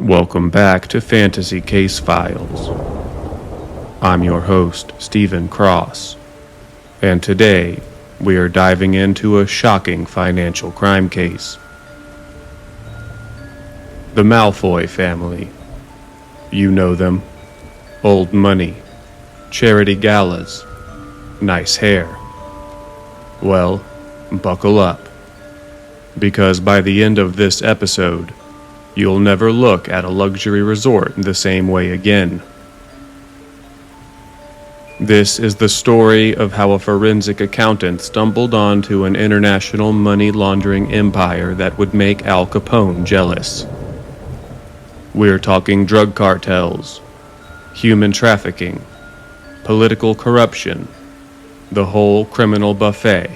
Welcome back to Fantasy Case Files. I'm your host, Stephen Cross, and today we are diving into a shocking financial crime case. The Malfoy family. You know them. Old money, charity galas, nice hair. Well, buckle up, because by the end of this episode, you'll never look at a luxury resort the same way again. This is the story of how a forensic accountant stumbled onto an international money laundering empire that would make Al Capone jealous. We're talking drug cartels, human trafficking, political corruption, the whole criminal buffet.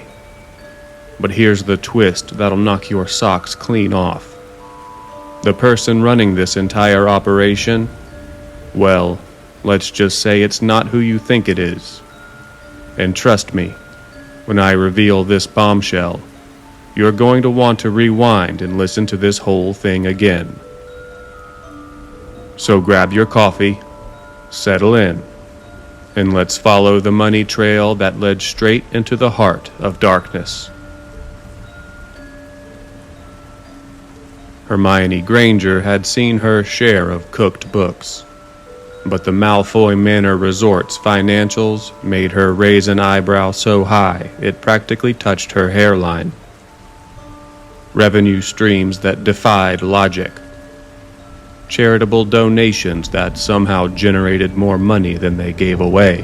But here's the twist that'll knock your socks clean off. The person running this entire operation, well, let's just say it's not who you think it is. And trust me, when I reveal this bombshell, you're going to want to rewind and listen to this whole thing again. So grab your coffee, settle in, and let's follow the money trail that led straight into the heart of darkness. Hermione Granger had seen her share of cooked books, but the Malfoy Manor Resort's financials made her raise an eyebrow so high it practically touched her hairline. Revenue streams that defied logic. Charitable donations that somehow generated more money than they gave away.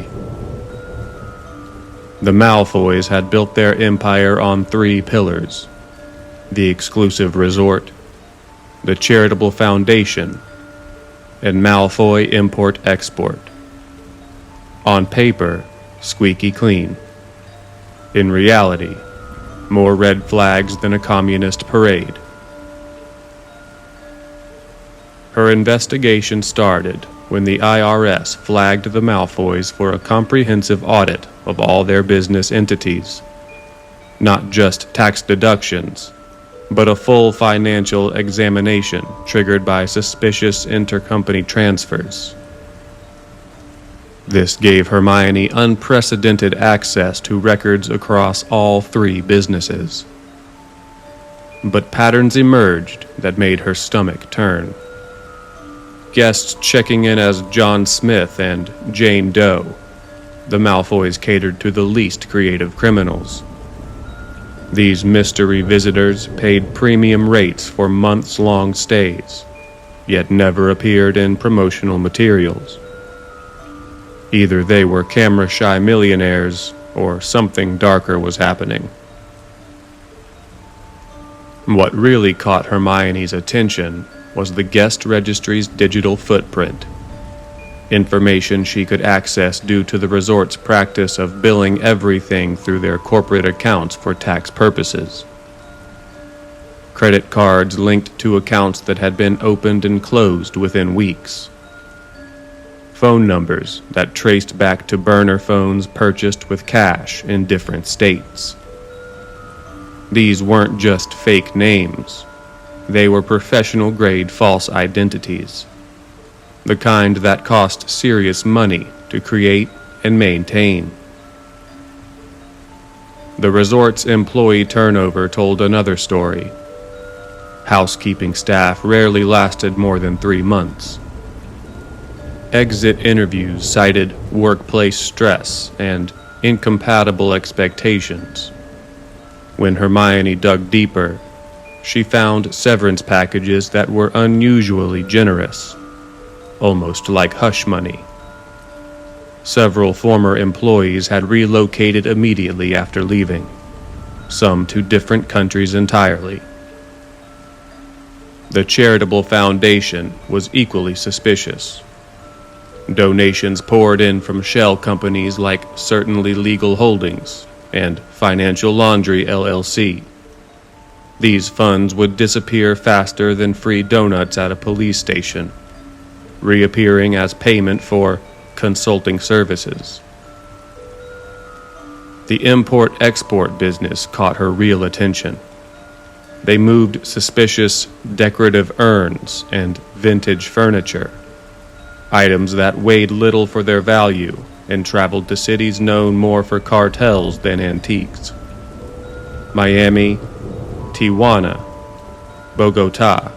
The Malfoys had built their empire on 3 pillars: the exclusive resort, the charitable foundation, and Malfoy Import-Export. On paper, squeaky clean. In reality, more red flags than a communist parade. Her investigation started when the IRS flagged the Malfoys for a comprehensive audit of all their business entities. Not just tax deductions, but a full financial examination triggered by suspicious intercompany transfers. This gave Hermione unprecedented access to records across all 3 businesses. But patterns emerged that made her stomach turn. Guests checking in as John Smith and Jane Doe. The Malfoys catered to the least creative criminals. These mystery visitors paid premium rates for months-long stays, yet never appeared in promotional materials. Either they were camera-shy millionaires, or something darker was happening. What really caught Hermione's attention was the guest registry's digital footprint. Information she could access due to the resort's practice of billing everything through their corporate accounts for tax purposes. Credit cards linked to accounts that had been opened and closed within weeks. Phone numbers that traced back to burner phones purchased with cash in different states. These weren't just fake names. They were professional-grade false identities. The kind that cost serious money to create and maintain. The resort's employee turnover told another story. Housekeeping staff rarely lasted more than 3 months. Exit interviews cited workplace stress and incompatible expectations. When Hermione dug deeper, she found severance packages that were unusually generous. Almost like hush money. Several former employees had relocated immediately after leaving, some to different countries entirely. The charitable foundation was equally suspicious. Donations poured in from shell companies like Certainly Legal Holdings and Financial Laundry LLC. These funds would disappear faster than free donuts at a police station, reappearing as payment for consulting services. The import-export business caught her real attention. They moved suspicious decorative urns and vintage furniture, items that weighed little for their value and traveled to cities known more for cartels than antiques. Miami, Tijuana, Bogota.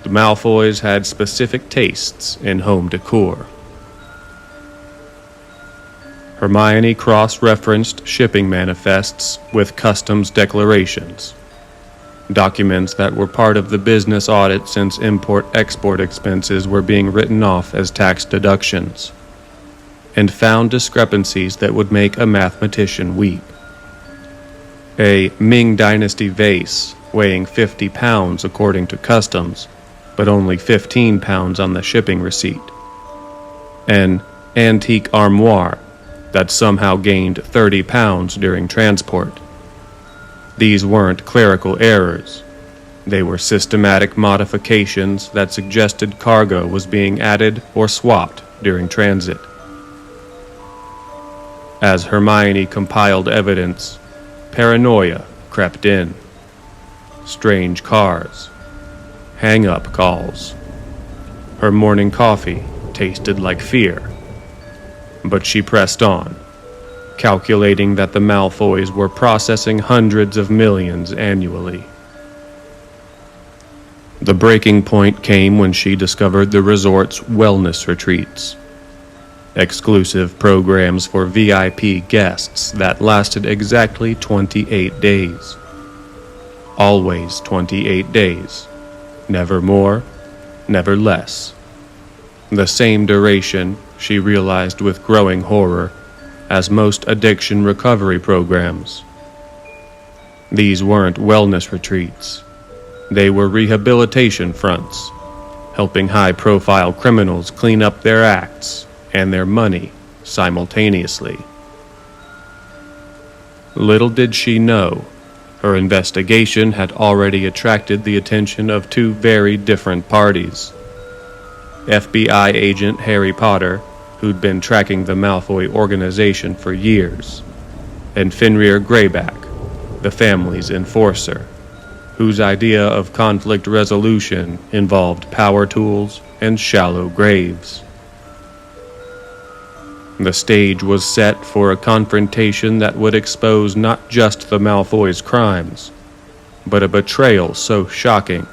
The Malfoys had specific tastes in home decor. Hermione cross-referenced shipping manifests with customs declarations, documents that were part of the business audit since import-export expenses were being written off as tax deductions, and found discrepancies that would make a mathematician weep. A Ming Dynasty vase weighing 50 pounds according to customs, but only 15 pounds on the shipping receipt. An antique armoire that somehow gained 30 pounds during transport. These weren't clerical errors. They were systematic modifications that suggested cargo was being added or swapped during transit. As Hermione compiled evidence, paranoia crept in. Strange cars, hang-up calls. Her morning coffee tasted like fear. But she pressed on, calculating that the Malfoys were processing hundreds of millions annually. The breaking point came when she discovered the resort's wellness retreats, exclusive programs for VIP guests that lasted exactly 28 days. Always 28 days, never more, never less. The same duration, she realized with growing horror, as most addiction recovery programs. These weren't wellness retreats. They were rehabilitation fronts, helping high-profile criminals clean up their acts and their money simultaneously. Little did she know, her investigation had already attracted the attention of two very different parties. FBI agent Harry Potter, who'd been tracking the Malfoy organization for years, and Fenrir Greyback, the family's enforcer, whose idea of conflict resolution involved power tools and shallow graves. The stage was set for a confrontation that would expose not just the Malfoy's crimes, but a betrayal so shocking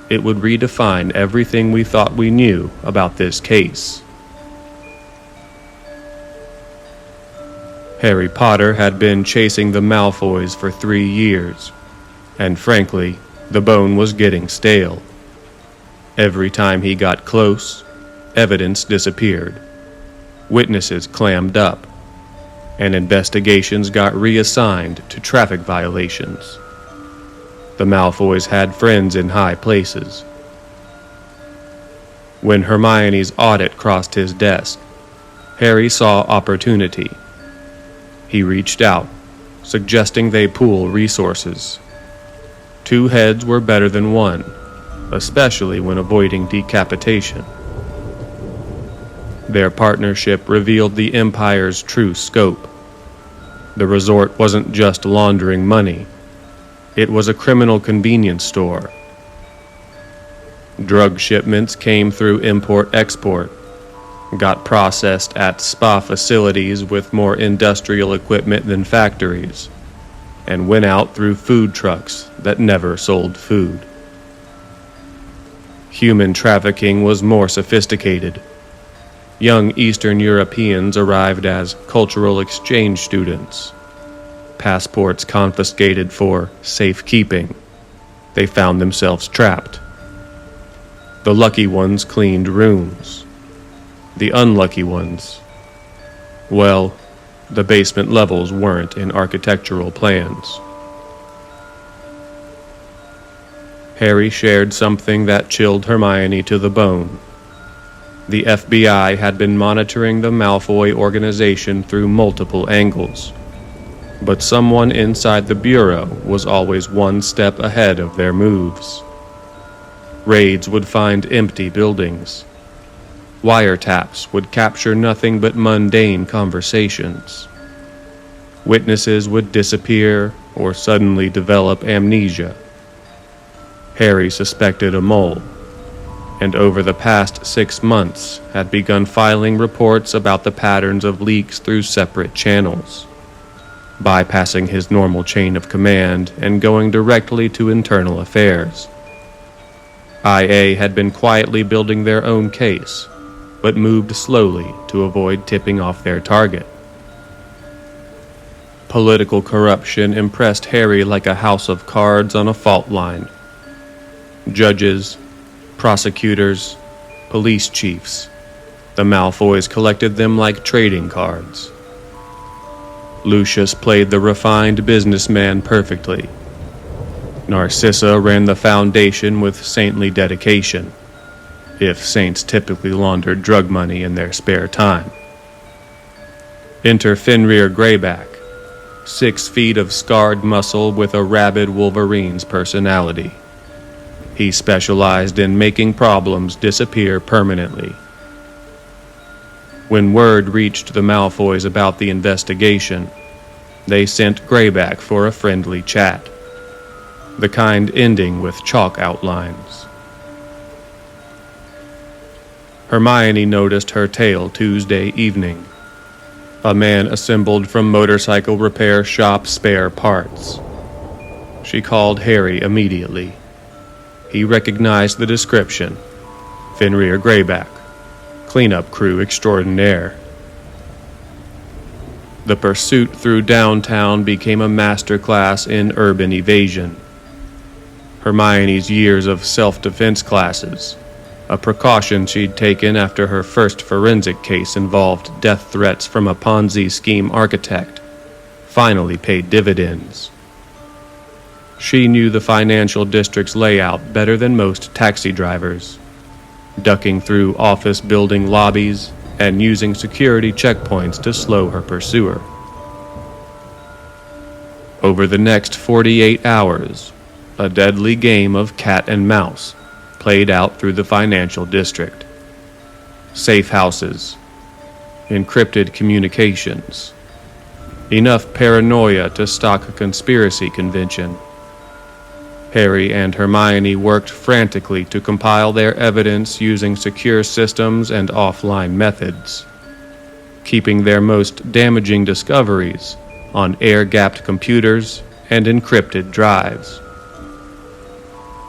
it would redefine everything we thought we knew about this case. Harry Potter had been chasing the Malfoys for 3 years, and frankly, the bone was getting stale. Every time he got close, evidence disappeared, witnesses clammed up, and investigations got reassigned to traffic violations. The Malfoys had friends in high places. When Hermione's audit crossed his desk, Harry saw opportunity. He reached out, suggesting they pool resources. 2 heads were better than 1, especially when avoiding decapitation. Their partnership revealed the Empire's true scope. The resort wasn't just laundering money. It was a criminal convenience store. Drug shipments came through import-export, got processed at spa facilities with more industrial equipment than factories, and went out through food trucks that never sold food. Human trafficking was more sophisticated. Young Eastern Europeans arrived as cultural exchange students, passports confiscated for safekeeping. They found themselves trapped. The lucky ones cleaned rooms. The unlucky ones, well, the basement levels weren't in architectural plans. Harry shared something that chilled Hermione to the bone. The FBI had been monitoring the Malfoy organization through multiple angles, but someone inside the Bureau was always one step ahead of their moves. Raids would find empty buildings. Wiretaps would capture nothing but mundane conversations. Witnesses would disappear or suddenly develop amnesia, Harry suspected a mole, and over the past 6 months had begun filing reports about the patterns of leaks through separate channels, bypassing his normal chain of command and going directly to internal affairs. IA had been quietly building their own case, but moved slowly to avoid tipping off their target. Political corruption impressed Harry like a house of cards on a fault line. Judges, prosecutors, police chiefs, the Malfoys collected them like trading cards. Lucius played the refined businessman perfectly. Narcissa ran the Foundation with saintly dedication, if saints typically laundered drug money in their spare time. Enter Fenrir Greyback, 6 feet of scarred muscle with a rabid Wolverine's personality. He specialized in making problems disappear permanently. When word reached the Malfoys about the investigation, they sent Greyback for a friendly chat, the kind ending with chalk outlines. Hermione noticed her tail Tuesday evening. A man assembled from motorcycle repair shop spare parts. She called Harry immediately. He recognized the description. Fenrir Greyback, cleanup crew extraordinaire. The pursuit through downtown became a masterclass in urban evasion. Hermione's years of self-defense classes, a precaution she'd taken after her first forensic case involved death threats from a Ponzi scheme architect, finally paid dividends. She knew the financial district's layout better than most taxi drivers, ducking through office building lobbies and using security checkpoints to slow her pursuer. Over the next 48 hours, a deadly game of cat and mouse played out through the financial district. Safe houses, encrypted communications, enough paranoia to stock a conspiracy convention. Harry and Hermione worked frantically to compile their evidence using secure systems and offline methods, keeping their most damaging discoveries on air-gapped computers and encrypted drives.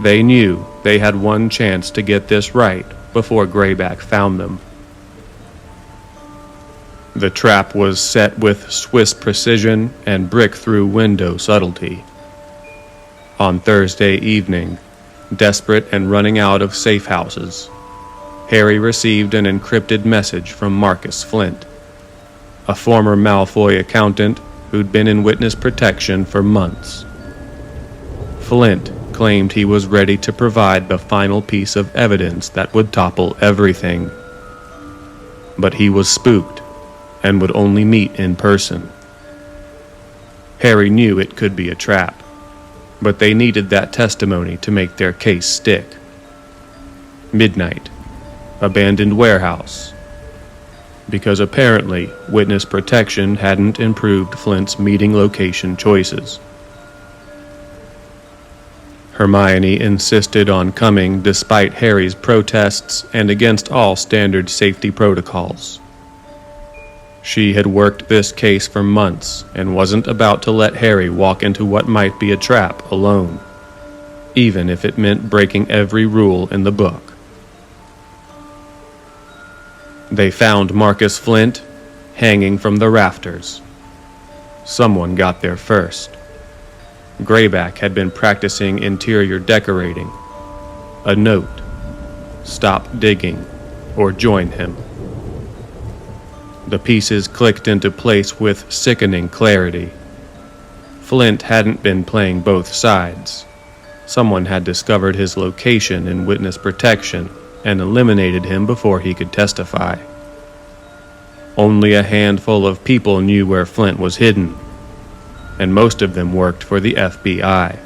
They knew they had one chance to get this right before Greyback found them. The trap was set with Swiss precision and brick-through window subtlety. On Thursday evening, desperate and running out of safe houses, Harry received an encrypted message from Marcus Flint, a former Malfoy accountant who'd been in witness protection for months. Flint claimed he was ready to provide the final piece of evidence that would topple everything. But he was spooked and would only meet in person. Harry knew it could be a trap, but they needed that testimony to make their case stick. Midnight, abandoned warehouse. Because apparently witness protection hadn't improved Flint's meeting location choices. Hermione insisted on coming despite Harry's protests and against all standard safety protocols. She had worked this case for months and wasn't about to let Harry walk into what might be a trap alone, even if it meant breaking every rule in the book. They found Marcus Flint hanging from the rafters. Someone got there first. Greyback had been practicing interior decorating. A note: stop digging or join him. The pieces clicked into place with sickening clarity. Flint hadn't been playing both sides. Someone had discovered his location in witness protection and eliminated him before he could testify. Only a handful of people knew where Flint was hidden, and most of them worked for the FBI.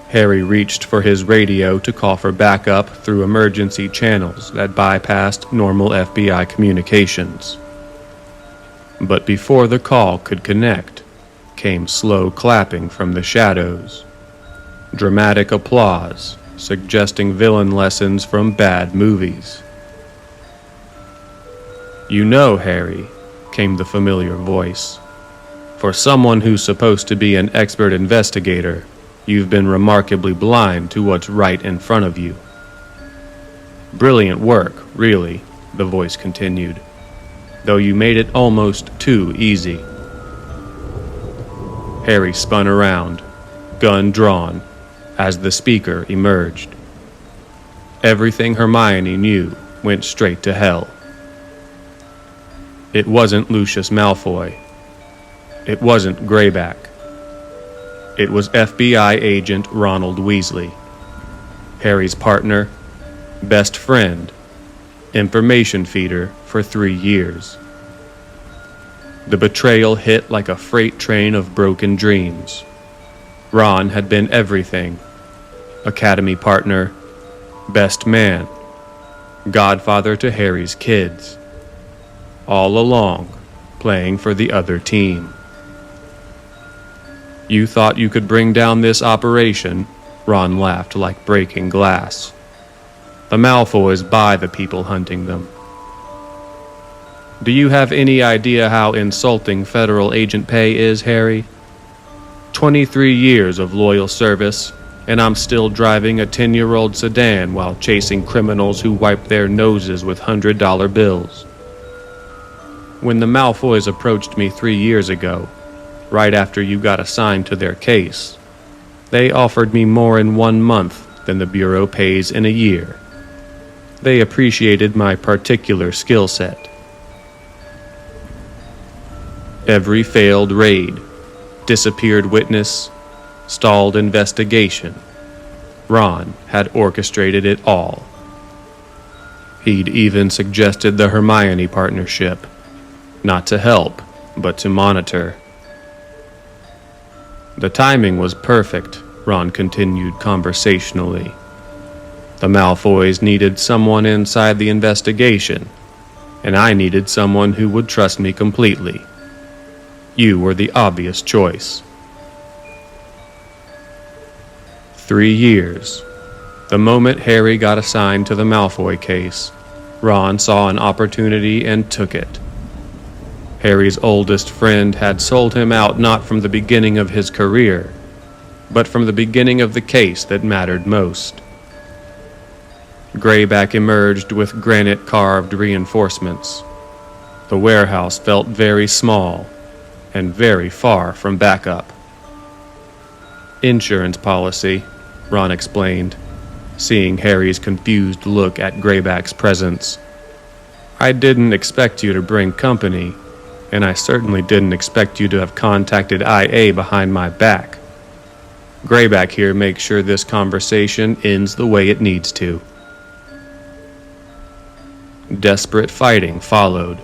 Harry reached for his radio to call for backup through emergency channels that bypassed normal FBI communications. But before the call could connect, came slow clapping from the shadows. Dramatic applause, suggesting villain lessons from bad movies. "You know, Harry," came the familiar voice. "For someone who's supposed to be an expert investigator, you've been remarkably blind to what's right in front of you." "Brilliant work, really," the voice continued, "though you made it almost too easy." Harry spun around, gun drawn, as the speaker emerged. Everything Hermione knew went straight to hell. It wasn't Lucius Malfoy. It wasn't Greyback. It was FBI agent Ronald Weasley, Harry's partner, best friend, information feeder for 3 years. The betrayal hit like a freight train of broken dreams. Ron had been everything: academy partner, best man, godfather to Harry's kids, all along playing for the other team. "You thought you could bring down this operation?" Ron laughed like breaking glass. "The Malfoys buy the people hunting them. Do you have any idea how insulting federal agent pay is, Harry? 23 years of loyal service, and I'm still driving a 10-year-old sedan while chasing criminals who wipe their noses with $100 bills. When the Malfoys approached me 3 years ago, right after you got assigned to their case, they offered me more in 1 month than the Bureau pays in a year. They appreciated my particular skill set. Every failed raid, disappeared witness, stalled investigation, Ron had orchestrated it all. He'd even suggested the Hermione partnership, not to help, but to monitor. The timing was perfect," Ron continued conversationally. "The Malfoys needed someone inside the investigation, and I needed someone who would trust me completely. You were the obvious choice." 3 years. The moment Harry got assigned to the Malfoy case, Ron saw an opportunity and took it. Harry's oldest friend had sold him out not from the beginning of his career, but from the beginning of the case that mattered most. Greyback emerged with granite-carved reinforcements. The warehouse felt very small and very far from backup. "Insurance policy," Ron explained, seeing Harry's confused look at Greyback's presence. "I didn't expect you to bring company, and I certainly didn't expect you to have contacted IA behind my back. Greyback here makes sure this conversation ends the way it needs to." Desperate fighting followed.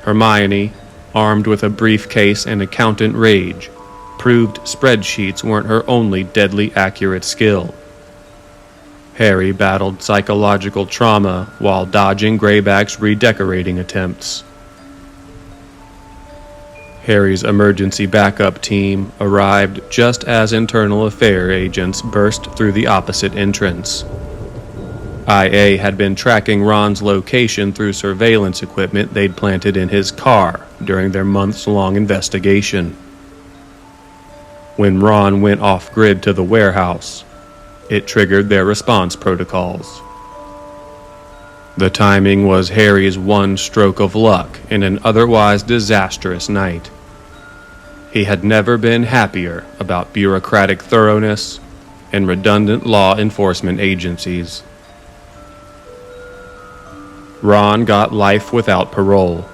Hermione, armed with a briefcase and accountant rage, proved spreadsheets weren't her only deadly accurate skill. Harry battled psychological trauma while dodging Greyback's redecorating attempts. Harry's emergency backup team arrived just as internal affair agents burst through the opposite entrance. IA had been tracking Ron's location through surveillance equipment they'd planted in his car during their months-long investigation. When Ron went off-grid to the warehouse, it triggered their response protocols. The timing was Harry's one stroke of luck in an otherwise disastrous night. He had never been happier about bureaucratic thoroughness and redundant law enforcement agencies. Ron got life without parole.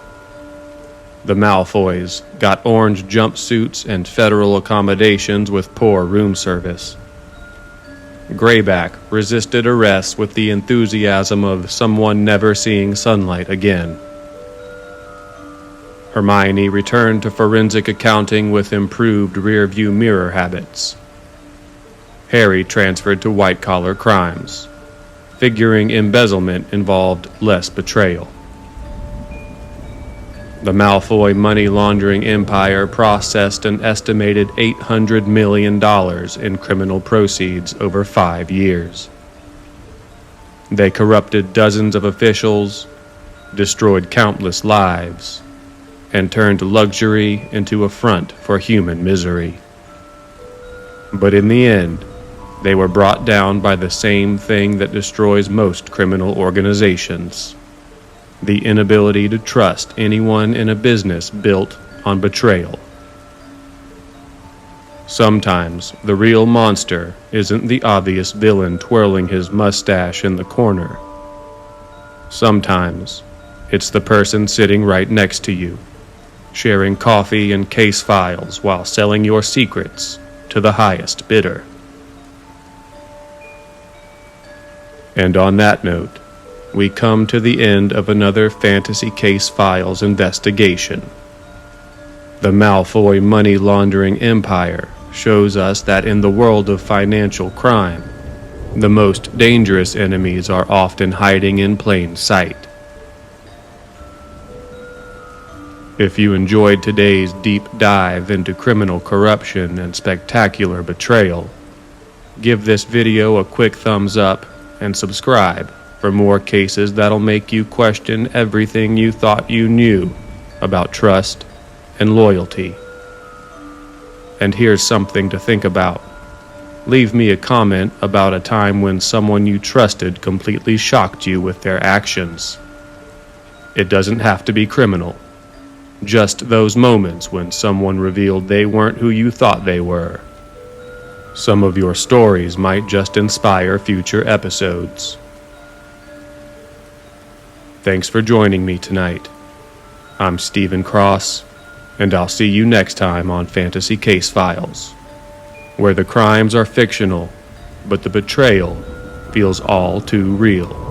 The Malfoys got orange jumpsuits and federal accommodations with poor room service. Greyback resisted arrest with the enthusiasm of someone never seeing sunlight again. Hermione returned to forensic accounting with improved rear-view mirror habits. Harry transferred to white-collar crimes, figuring embezzlement involved less betrayal. The Malfoy money laundering empire processed an estimated $800 million in criminal proceeds over 5 years. They corrupted dozens of officials, destroyed countless lives, and turned luxury into a front for human misery. But in the end, they were brought down by the same thing that destroys most criminal organizations: the inability to trust anyone in a business built on betrayal. Sometimes the real monster isn't the obvious villain twirling his mustache in the corner. Sometimes it's the person sitting right next to you, sharing coffee and case files while selling your secrets to the highest bidder. And on that note, we come to the end of another Fantasy Case Files investigation. The Malfoy money laundering empire shows us that in the world of financial crime, the most dangerous enemies are often hiding in plain sight. If you enjoyed today's deep dive into criminal corruption and spectacular betrayal, give this video a quick thumbs up and subscribe for more cases that'll make you question everything you thought you knew about trust and loyalty. And here's something to think about. Leave me a comment about a time when someone you trusted completely shocked you with their actions. It doesn't have to be criminal. Just those moments when someone revealed they weren't who you thought they were. Some of your stories might just inspire future episodes. Thanks for joining me tonight. I'm Stephen Cross, and I'll see you next time on Fantasy Case Files, where the crimes are fictional, but the betrayal feels all too real.